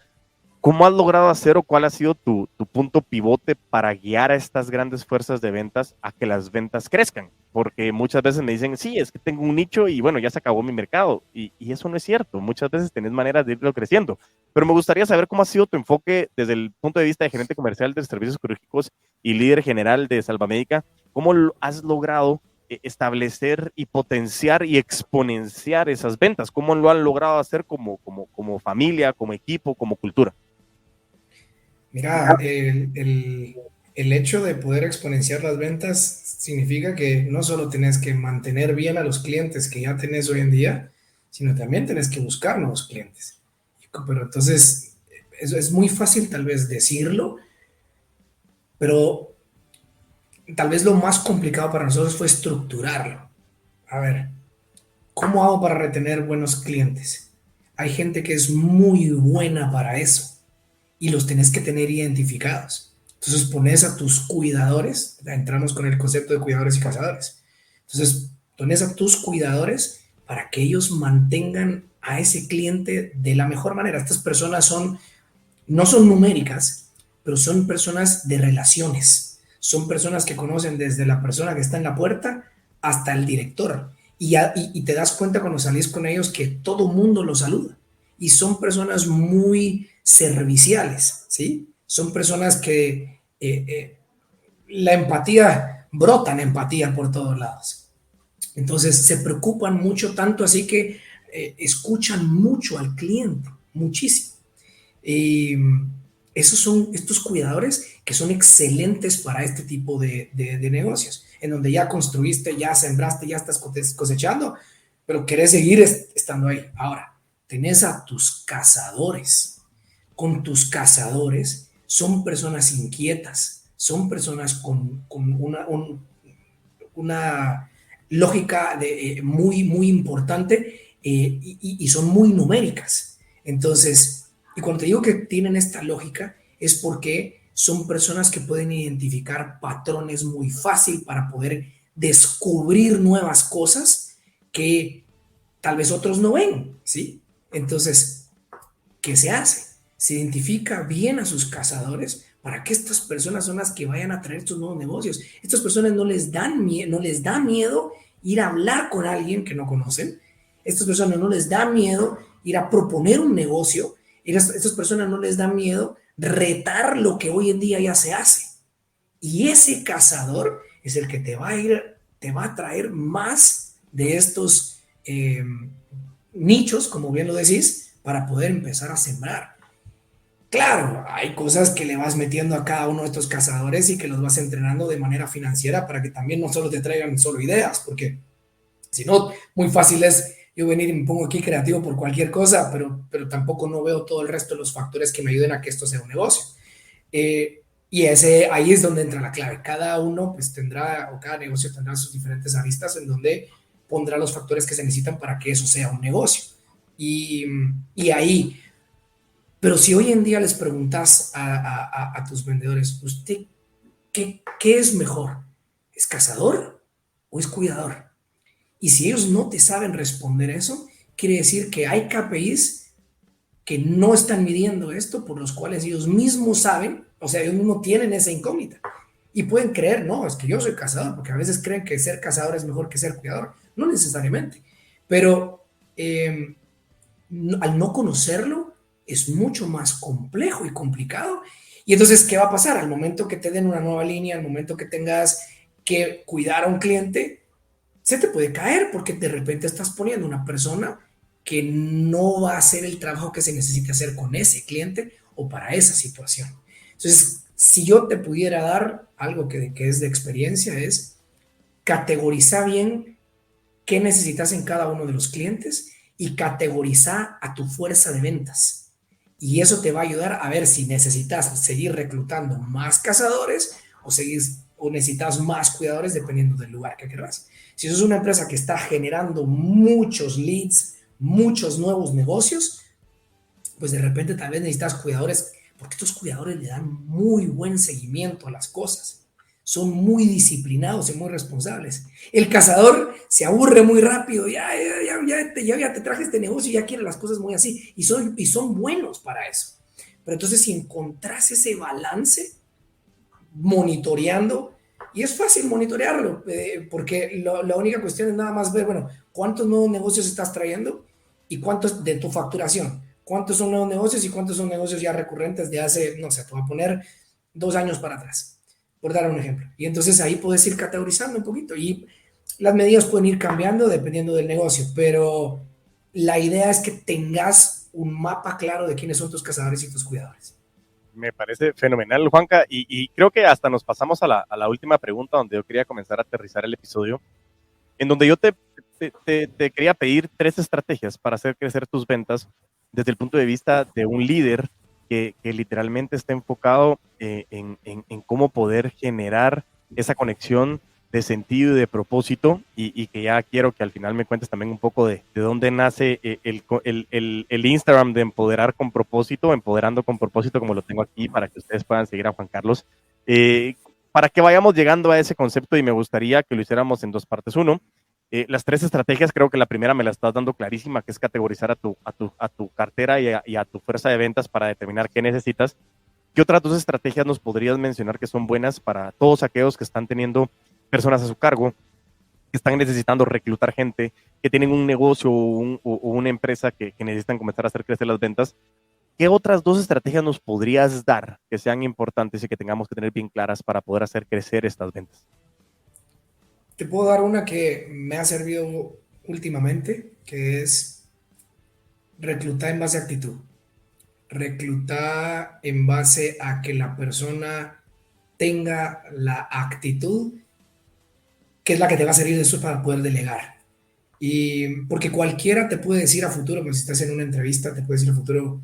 ¿Cómo has logrado hacer o cuál ha sido tu punto pivote para guiar a estas grandes fuerzas de ventas a que las ventas crezcan? Porque muchas veces me dicen, sí, es que tengo un nicho y bueno, ya se acabó mi mercado. Y eso no es cierto. Muchas veces tenés maneras de irlo creciendo. Pero me gustaría saber cómo ha sido tu enfoque desde el punto de vista de gerente comercial de servicios quirúrgicos y líder general de Salvamédica. ¿Cómo has logrado establecer y potenciar y exponenciar esas ventas? ¿Cómo lo han logrado hacer como familia, como equipo, como cultura? Mira, el hecho de poder exponenciar las ventas significa que no solo tenés que mantener bien a los clientes que ya tenés hoy en día, sino también tenés que buscar nuevos clientes. Pero entonces, eso es muy fácil tal vez decirlo, pero tal vez lo más complicado para nosotros fue estructurarlo. A ver, ¿cómo hago para retener buenos clientes? Hay gente que es muy buena para eso y los tenés que tener identificados. Entonces pones a tus cuidadores, entramos con el concepto de cuidadores y cazadores. Entonces pones a tus cuidadores para que ellos mantengan a ese cliente de la mejor manera. Estas personas no son numéricas, pero son personas de relaciones. Son personas que conocen desde la persona que está en la puerta hasta el director. Y te das cuenta cuando salís con ellos que todo mundo los saluda. Y son personas muy serviciales, ¿sí? Son personas que la empatía, brotan empatía por todos lados. Entonces se preocupan mucho, tanto así que escuchan mucho al cliente, muchísimo. Y esos son estos cuidadores que son excelentes para este tipo de negocios, en donde ya construiste, ya sembraste, ya estás cosechando, pero querés seguir estando ahí. Ahora, tenés a tus cazadores. Con tus cazadores son personas inquietas, son personas con una lógica muy, muy importante y son muy numéricas. Entonces, y cuando te digo que tienen esta lógica, es porque son personas que pueden identificar patrones muy fácil para poder descubrir nuevas cosas que tal vez otros no ven, ¿sí? Entonces, ¿qué se hace? Se identifica bien a sus cazadores para que estas personas son las que vayan a traer estos nuevos negocios. Estas personas no les da miedo ir a hablar con alguien que no conocen. Estas personas no les da miedo ir a proponer un negocio. Estas personas no les da miedo retar lo que hoy en día ya se hace. Y ese cazador es el que te va a traer más de estos nichos, como bien lo decís, para poder empezar a sembrar. Claro, hay cosas que le vas metiendo a cada uno de estos cazadores y que los vas entrenando de manera financiera para que también no solo te traigan solo ideas, porque si no, muy fácil es yo venir y me pongo aquí creativo por cualquier cosa, pero tampoco no veo todo el resto de los factores que me ayuden a que esto sea un negocio. Y ahí es donde entra la clave. Cada uno pues tendrá, o cada negocio tendrá sus diferentes aristas en donde pondrá los factores que se necesitan para que eso sea un negocio. Y ahí, pero si hoy en día les preguntas a tus vendedores, ¿usted qué es mejor? ¿Es cazador o es cuidador. Y si ellos no te saben responder eso, quiere decir que hay KPIs que no están midiendo esto, por los cuales ellos mismos saben, o sea, ellos mismos tienen esa incógnita. Y pueden creer, no, es que yo soy cazador, porque a veces creen que ser cazador es mejor que ser cuidador. No necesariamente. Pero al no conocerlo, es mucho más complejo y complicado. Y entonces, ¿qué va a pasar? Al momento que te den una nueva línea, al momento que tengas que cuidar a un cliente, se te puede caer porque de repente estás poniendo una persona que no va a hacer el trabajo que se necesita hacer con ese cliente o para esa situación. Entonces, si yo te pudiera dar algo que es de experiencia, es categorizar bien qué necesitas en cada uno de los clientes y categorizar a tu fuerza de ventas. Y eso te va a ayudar a ver si necesitas seguir reclutando más cazadores o necesitas más cuidadores dependiendo del lugar que querrás. Si eso es una empresa que está generando muchos leads, muchos nuevos negocios, pues de repente tal vez necesitas cuidadores, porque estos cuidadores le dan muy buen seguimiento a las cosas. Son muy disciplinados y muy responsables. El cazador se aburre muy rápido, ya te traje este negocio y ya quiere las cosas muy así, y son buenos para eso. Pero entonces si encontrás ese balance, monitoreando, y es fácil monitorearlo, porque la única cuestión es nada más ver, bueno, cuántos nuevos negocios estás trayendo y cuántos de tu facturación, cuántos son nuevos negocios y cuántos son negocios ya recurrentes de hace, no sé, te voy a poner 2 años para atrás, por dar un ejemplo. Y entonces ahí puedes ir categorizando un poquito y las medidas pueden ir cambiando dependiendo del negocio, pero la idea es que tengas un mapa claro de quiénes son tus cazadores y tus cuidadores. Me parece fenomenal, Juanca, y creo que hasta nos pasamos a la última pregunta donde yo quería comenzar a aterrizar el episodio, en donde yo te quería pedir 3 estrategias para hacer crecer tus ventas desde el punto de vista de un líder que literalmente está enfocado en cómo poder generar esa conexión de sentido y de propósito, y que ya quiero que al final me cuentes también un poco de dónde nace el Instagram de Empoderar con Propósito, Empoderando con Propósito, como lo tengo aquí, para que ustedes puedan seguir a Juan Carlos, para que vayamos llegando a ese concepto, y me gustaría que lo hiciéramos en 2 partes. Uno, las 3 estrategias, creo que la primera me la estás dando clarísima, que es categorizar a tu cartera y a tu fuerza de ventas para determinar qué necesitas. ¿Qué otras 2 estrategias nos podrías mencionar que son buenas para todos aquellos que están teniendo personas a su cargo, que están necesitando reclutar gente, que tienen un negocio o una empresa que necesitan comenzar a hacer crecer las ventas? ¿Qué otras 2 estrategias nos podrías dar que sean importantes y que tengamos que tener bien claras para poder hacer crecer estas ventas? Te puedo dar una que me ha servido últimamente, que es reclutar en base a actitud. Reclutar en base a que la persona tenga la actitud que es la que te va a servir después para poder delegar. Y porque cualquiera te puede decir a futuro, pues si estás en una entrevista, te puede decir a futuro,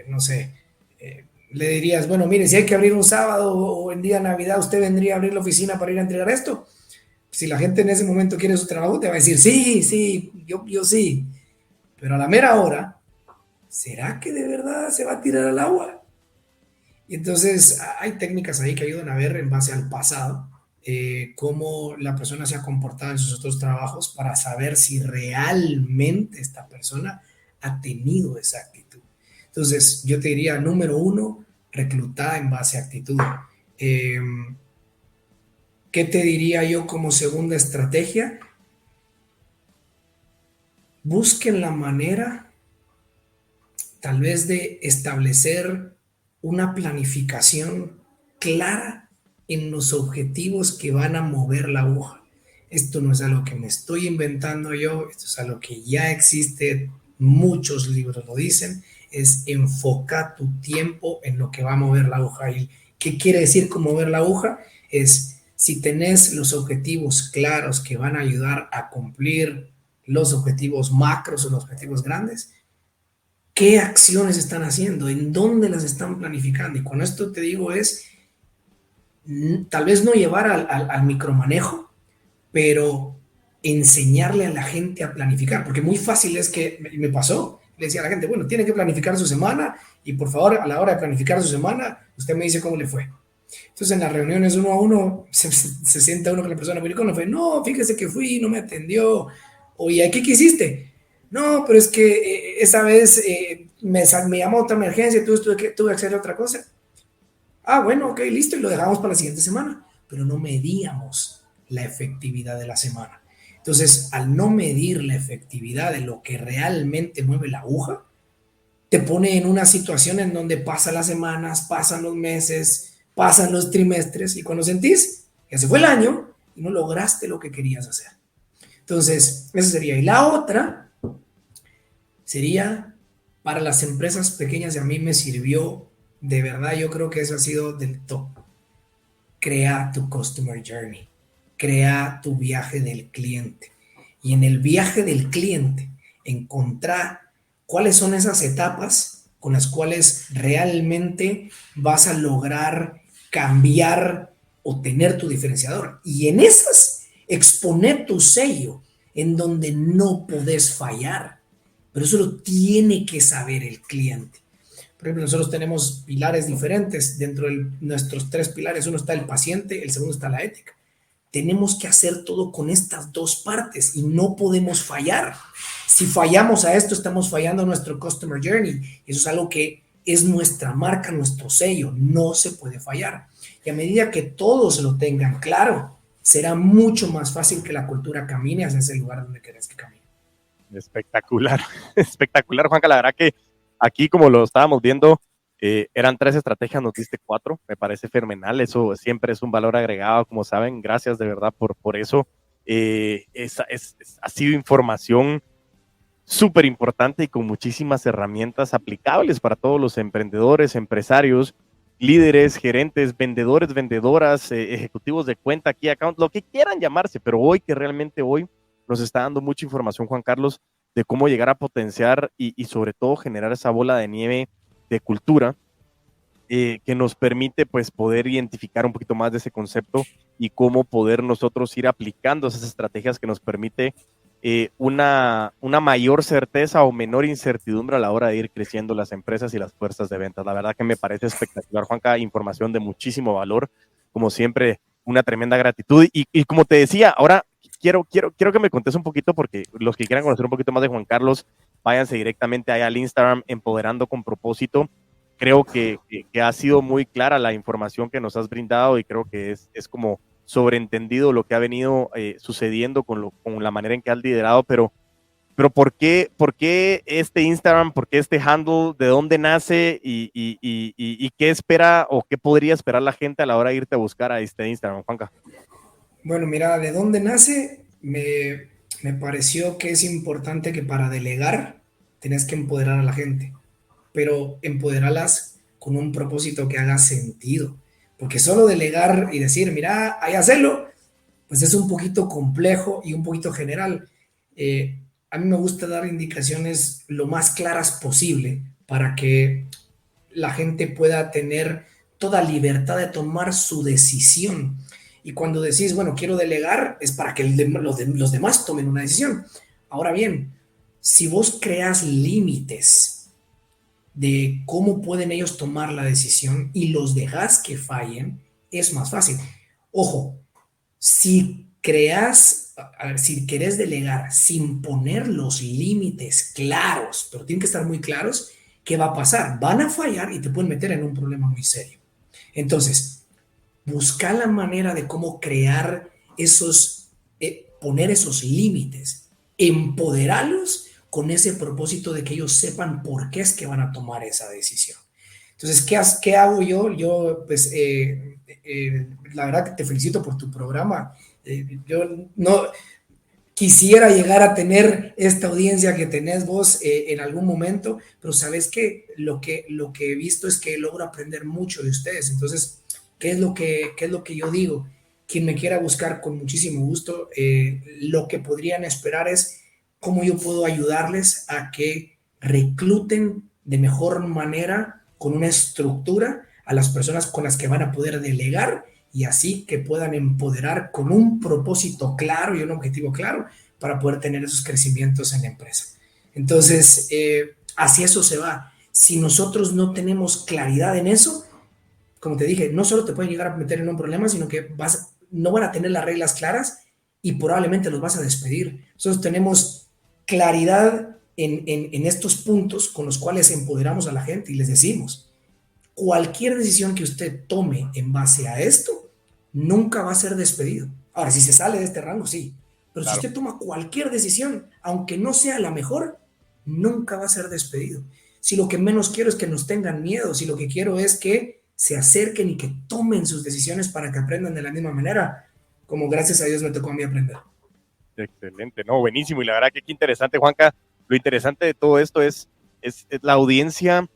no sé, le dirías, bueno, mire, si hay que abrir un sábado o en día de Navidad, ¿usted vendría a abrir la oficina para ir a entregar esto? Si la gente en ese momento quiere su trabajo, te va a decir, sí, sí, yo sí. Pero a la mera hora, ¿será que de verdad se va a tirar al agua? Y entonces hay técnicas ahí que ayudan a ver en base al pasado cómo la persona se ha comportado en sus otros trabajos para saber si realmente esta persona ha tenido esa actitud. Entonces yo te diría, número 1, reclutar en base a actitud. ¿Qué te diría yo como segunda estrategia? Busquen la manera tal vez de establecer una planificación clara en los objetivos que van a mover la aguja. Esto no es algo que me estoy inventando yo, esto es algo que ya existe, muchos libros lo dicen, es enfocar tu tiempo en lo que va a mover la aguja. ¿Y qué quiere decir con mover la aguja? Es si tenés los objetivos claros que van a ayudar a cumplir los objetivos macros o los objetivos grandes, ¿qué acciones están haciendo? ¿En dónde las están planificando? Y con esto te digo es, tal vez no llevar al micromanejo, pero enseñarle a la gente a planificar, porque muy fácil es que, me pasó, le decía a la gente, bueno, tiene que planificar su semana y por favor a la hora de planificar su semana, usted me dice cómo le fue. Entonces en las reuniones uno a uno se sienta uno con la persona, pero ¿cómo fue? No, fíjese que fui, no me atendió. Oye, ¿qué quisiste? No, pero es que esa vez me llamó otra emergencia, tuve que hacer otra cosa. Ah, bueno, ok, listo, y lo dejamos para la siguiente semana, pero no medíamos la efectividad de la semana. Entonces, al no medir la efectividad de lo que realmente mueve la aguja, te pone en una situación en donde pasan las semanas, pasan los meses, pasan los trimestres, y cuando sentís que se fue el año y no lograste lo que querías hacer. Entonces, esa sería. Y la otra sería para las empresas pequeñas, y a mí me sirvió, de verdad, yo creo que eso ha sido del top. Crea tu customer journey, crea tu viaje del cliente. Y en el viaje del cliente, encontrar cuáles son esas etapas con las cuales realmente vas a lograr cambiar o tener tu diferenciador. Y en esas, exponer tu sello en donde no podés fallar. Pero eso lo tiene que saber el cliente. Por ejemplo, nosotros tenemos pilares diferentes dentro de nuestros tres pilares. Uno está el paciente, el segundo está la ética. Tenemos que hacer todo con estas dos partes y no podemos fallar. Si fallamos a esto, estamos fallando a nuestro customer journey. Eso es algo que es nuestra marca, nuestro sello. No se puede fallar. Y a medida que todos lo tengan claro, será mucho más fácil que la cultura camine hacia ese lugar donde querés que camine. Espectacular, espectacular, Juanca. La verdad que aquí, como lo estábamos viendo, eran 3 estrategias, nos diste 4. Me parece fenomenal. Eso siempre es un valor agregado, como saben. Gracias de verdad por eso. Ha sido información súper importante y con muchísimas herramientas aplicables para todos los emprendedores, empresarios, líderes, gerentes, vendedores, vendedoras, ejecutivos de cuenta, key account, lo que quieran llamarse, pero realmente hoy nos está dando mucha información, Juan Carlos, de cómo llegar a potenciar y sobre todo generar esa bola de nieve de cultura que nos permite pues poder identificar un poquito más de ese concepto y cómo poder nosotros ir aplicando esas estrategias que nos permite una mayor certeza o menor incertidumbre a la hora de ir creciendo las empresas y las fuerzas de ventas. La verdad que me parece espectacular, Juanca, información de muchísimo valor, como siempre, una tremenda gratitud. Y como te decía, ahora quiero que me contes un poquito, porque los que quieran conocer un poquito más de Juan Carlos, váyanse directamente allá al Instagram, Empoderando con Propósito. Creo que ha sido muy clara la información que nos has brindado y creo que es como sobreentendido lo que ha venido sucediendo con la manera en que has liderado, pero ¿por qué este Instagram, por qué este handle, de dónde nace y qué espera o qué podría esperar la gente a la hora de irte a buscar a este Instagram, Juanca? Bueno, mira, de dónde nace, me pareció que es importante que para delegar tenés que empoderar a la gente, pero empoderarlas con un propósito que haga sentido. Porque solo delegar y decir, mira, hay hacerlo, pues es un poquito complejo y un poquito general. A mí me gusta dar indicaciones lo más claras posible para que la gente pueda tener toda libertad de tomar su decisión. Y cuando decís, bueno, quiero delegar, es para que los demás tomen una decisión. Ahora bien, si vos creas límites de cómo pueden ellos tomar la decisión y los dejas que fallen, es más fácil. Ojo, si creas, a ver, si querés delegar sin poner los límites claros, pero tienen que estar muy claros, ¿qué va a pasar? Van a fallar y te pueden meter en un problema muy serio. Entonces, busca la manera de cómo crear poner esos límites, empoderarlos con ese propósito de que ellos sepan por qué es que van a tomar esa decisión. Entonces, ¿qué hago yo? Yo, pues, la verdad que te felicito por tu programa. Yo no quisiera llegar a tener esta audiencia que tenés vos en algún momento, pero sabes que lo que he visto es que logro aprender mucho de ustedes. Entonces, ¿qué es lo que yo digo? Quien me quiera buscar con muchísimo gusto, lo que podrían esperar es cómo yo puedo ayudarles a que recluten de mejor manera, con una estructura, a las personas con las que van a poder delegar y así que puedan empoderar con un propósito claro y un objetivo claro para poder tener esos crecimientos en la empresa. Entonces, así eso se va. Si nosotros no tenemos claridad en eso, como te dije, no solo te pueden llegar a meter en un problema, sino que no van a tener las reglas claras y probablemente los vas a despedir. Nosotros tenemos claridad en estos puntos con los cuales empoderamos a la gente y les decimos, cualquier decisión que usted tome en base a esto, nunca va a ser despedido. Ahora, si se sale de este rango, sí. Pero Claro. si usted toma cualquier decisión, aunque no sea la mejor, nunca va a ser despedido. Si lo que menos quiero es que nos tengan miedo, si lo que quiero es que se acerquen y que tomen sus decisiones para que aprendan de la misma manera, como gracias a Dios me tocó a mí aprender. Excelente, no, buenísimo. Y la verdad que qué interesante, Juanca. Lo interesante de todo esto es la audiencia,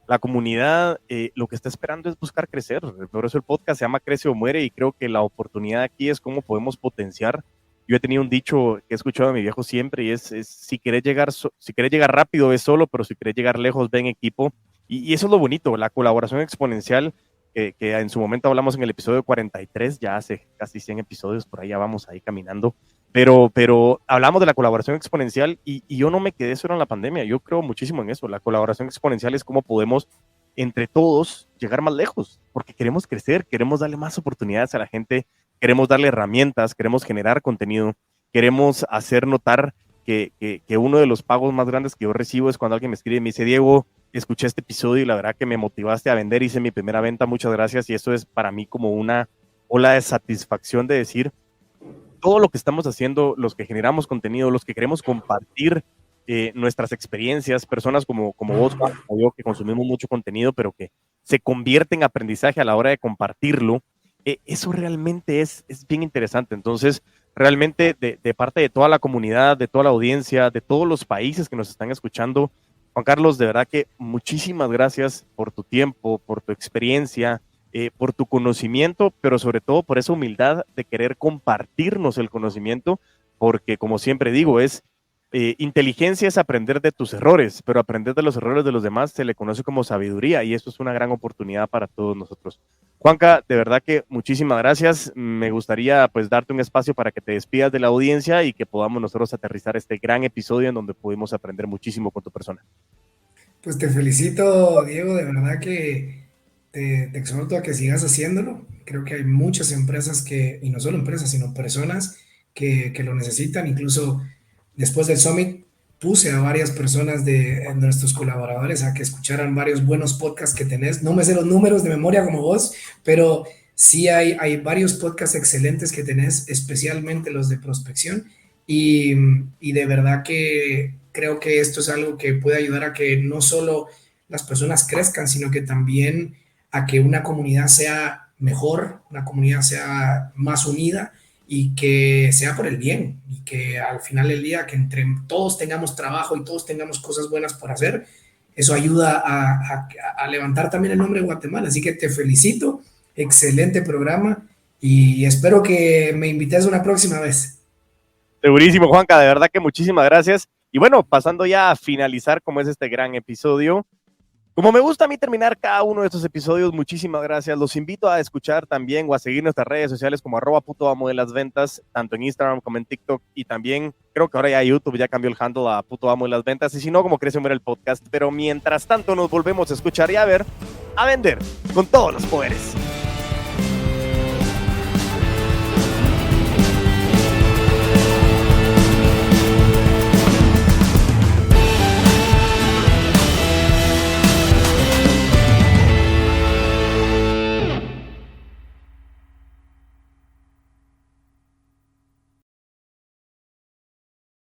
la comunidad, lo que está esperando es buscar crecer. Por eso el podcast se llama Crece o Muere y creo que la oportunidad aquí es cómo podemos potenciar. Yo he tenido un dicho que he escuchado de mi viejo siempre y es si querés llegar rápido, ve solo, pero si querés llegar lejos, ve en equipo. Y eso es lo bonito, la colaboración exponencial que en su momento hablamos en el episodio 43, ya hace casi 100 episodios, por ahí ya vamos ahí caminando. Pero hablamos de la colaboración exponencial y yo no me quedé solo en la pandemia, yo creo muchísimo en eso. La colaboración exponencial es cómo podemos entre todos llegar más lejos, porque queremos crecer, queremos darle más oportunidades a la gente, queremos darle herramientas, queremos generar contenido, queremos hacer notar que uno de los pagos más grandes que yo recibo es cuando alguien me escribe y me dice, Diego, escuché este episodio y la verdad que me motivaste a vender, hice mi primera venta, muchas gracias, y eso es para mí como una ola de satisfacción de decir, todo lo que estamos haciendo, los que generamos contenido, los que queremos compartir nuestras experiencias, personas como vos, como yo, que consumimos mucho contenido, pero que se convierte en aprendizaje a la hora de compartirlo, eso realmente es bien interesante. Entonces, realmente de parte de toda la comunidad, de toda la audiencia, de todos los países que nos están escuchando, Juan Carlos, de verdad que muchísimas gracias por tu tiempo, por tu experiencia, por tu conocimiento, pero sobre todo por esa humildad de querer compartirnos el conocimiento, porque como siempre digo, inteligencia es aprender de tus errores, pero aprender de los errores de los demás se le conoce como sabiduría y eso es una gran oportunidad para todos nosotros. Juanca, de verdad que muchísimas gracias. Me gustaría pues darte un espacio para que te despidas de la audiencia y que podamos nosotros aterrizar este gran episodio en donde pudimos aprender muchísimo con tu persona. Pues te felicito, Diego, de verdad que te exhorto a que sigas haciéndolo. Creo que hay muchas empresas y no solo empresas, sino personas que lo necesitan. Incluso después del Summit puse a varias personas de nuestros colaboradores a que escucharan varios buenos podcasts que tenés. No me sé los números de memoria como vos, pero sí hay varios podcasts excelentes que tenés, especialmente los de prospección. Y de verdad que creo que esto es algo que puede ayudar a que no solo las personas crezcan, sino que también a que una comunidad sea mejor, una comunidad sea más unida y que sea por el bien y que al final del día que entre todos tengamos trabajo y todos tengamos cosas buenas por hacer, eso ayuda a levantar también el nombre de Guatemala. Así que te felicito, excelente programa y espero que me invites una próxima vez. Segurísimo, Juanca, de verdad que muchísimas gracias. Y bueno, pasando ya a finalizar como es este gran episodio, como me gusta a mí terminar cada uno de estos episodios, muchísimas gracias. Los invito a escuchar también o a seguir nuestras redes sociales como @putoamodelasventas, tanto en Instagram como en TikTok y también creo que ahora ya YouTube ya cambió el handle a Puto Amo de las Ventas y si no, como Crece o Muere el podcast. Pero mientras tanto nos volvemos a escuchar y a ver, a vender con todos los poderes.